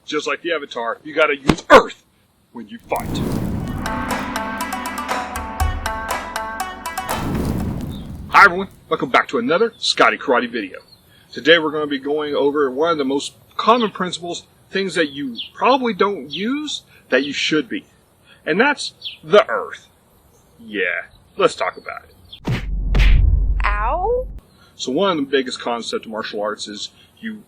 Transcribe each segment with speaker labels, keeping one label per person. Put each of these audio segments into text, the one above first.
Speaker 1: just like the Avatar, you gotta use Earth when you fight. Hi everyone, welcome back to another Scotty Karate video. Today we're going to be going over one of the most common principles, things that you probably don't use, that you should be. And that's the Earth. Yeah, let's talk about it.
Speaker 2: Ow?
Speaker 1: So one of the biggest concepts of martial arts is you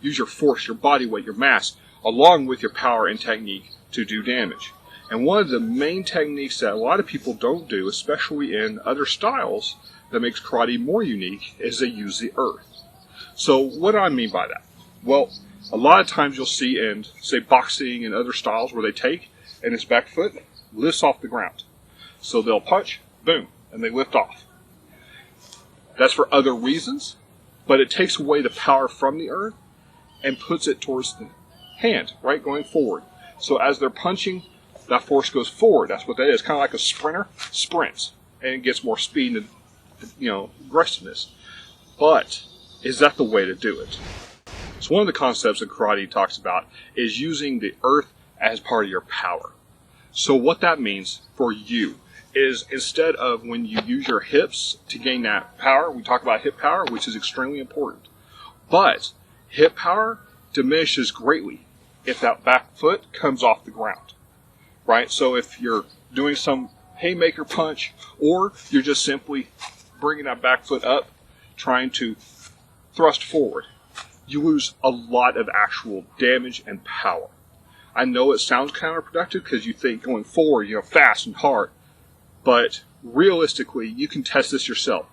Speaker 1: use your force, your body weight, your mass, along with your power and technique to do damage. And one of the main techniques that a lot of people don't do, especially in other styles, that makes karate more unique, is they use the Earth. So what do I mean by that? Well, a lot of times you'll see in, say, boxing and other styles where they take and his back foot lifts off the ground. So they'll punch, boom, and they lift off. That's for other reasons, but it takes away the power from the Earth and puts it towards the hand, right, going forward. So as they're punching, that force goes forward. That's what that is. Kind of like a sprinter sprints, and it gets more speed and, aggressiveness. But is that the way to do it? So one of the concepts that karate talks about is using the Earth as part of your power. So what that means for you is, instead of when you use your hips to gain that power, we talk about hip power, which is extremely important. But hip power diminishes greatly if that back foot comes off the ground, right? So if you're doing some haymaker punch, or you're just simply bringing that back foot up, trying to thrust forward, you lose a lot of actual damage and power. I know it sounds counterproductive because you think going forward, fast and hard. But realistically, you can test this yourself.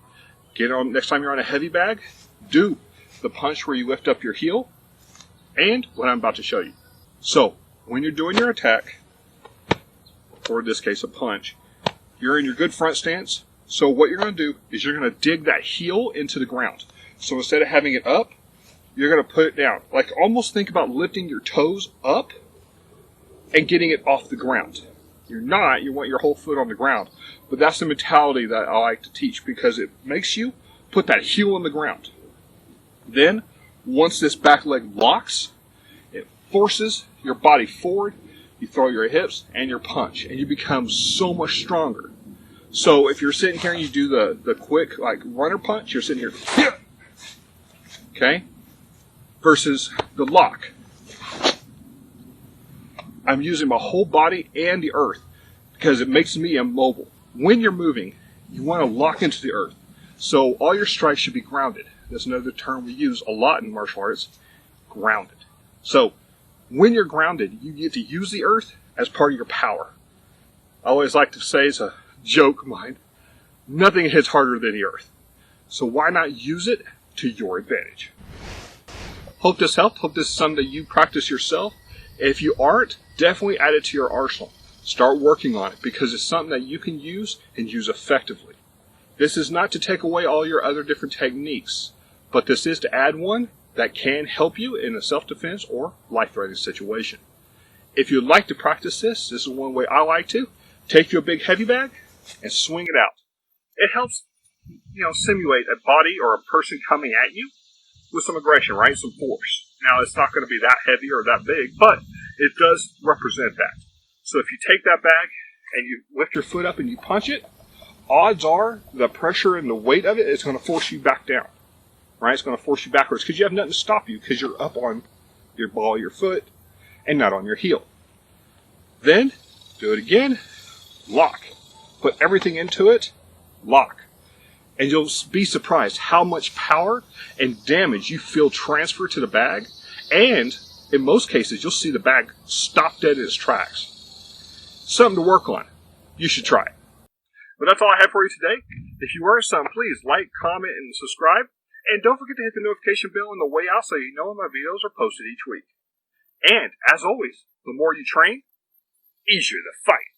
Speaker 1: Get on next time you're on a heavy bag, do the punch where you lift up your heel, and what I'm about to show you. So, when you're doing your attack, or in this case a punch, you're in your good front stance. So what you're going to do is you're going to dig that heel into the ground. So instead of having it up, you're going to put it down. Like, almost think about lifting your toes up and getting it off the ground. You're not, you want your whole foot on the ground. But that's the mentality that I like to teach, because it makes you put that heel on the ground. Then, once this back leg locks, it forces your body forward, you throw your hips and your punch, and you become so much stronger. So if you're sitting here and you do the quick, like, runner punch, you're sitting here, okay, versus the lock. I'm using my whole body and the Earth because it makes me immobile. When you're moving, you want to lock into the Earth. So all your strikes should be grounded. That's another term we use a lot in martial arts, grounded. So when you're grounded, you get to use the Earth as part of your power. I always like to say, it's a joke of mine, nothing hits harder than the Earth. So why not use it to your advantage? Hope this helped. Hope this is something that you practice yourself. If you aren't, definitely add it to your arsenal. Start working on it, because it's something that you can use and use effectively. This is not to take away all your other different techniques, but this is to add one that can help you in a self-defense or life-threatening situation. If you'd like to practice this is one way I like to. Take you a big heavy bag and swing it out. It helps, simulate a body or a person coming at you with some aggression, right? Some force. Now, it's not going to be that heavy or that big, but it does represent that. So if you take that bag and you lift your foot up and you punch it, odds are the pressure and the weight of it is going to force you back down, right? It's going to force you backwards because you have nothing to stop you, because you're up on your ball of your foot and not on your heel. Then, do it again, lock. Put everything into it, lock. And you'll be surprised how much power and damage you feel transfer to the bag. And in most cases, you'll see the bag stop dead in its tracks. Something to work on. You should try it. But that's all I have for you today. If you learned something, please like, comment, and subscribe. And don't forget to hit the notification bell on the way out so you know when my videos are posted each week. And, as always, the more you train, easier to fight.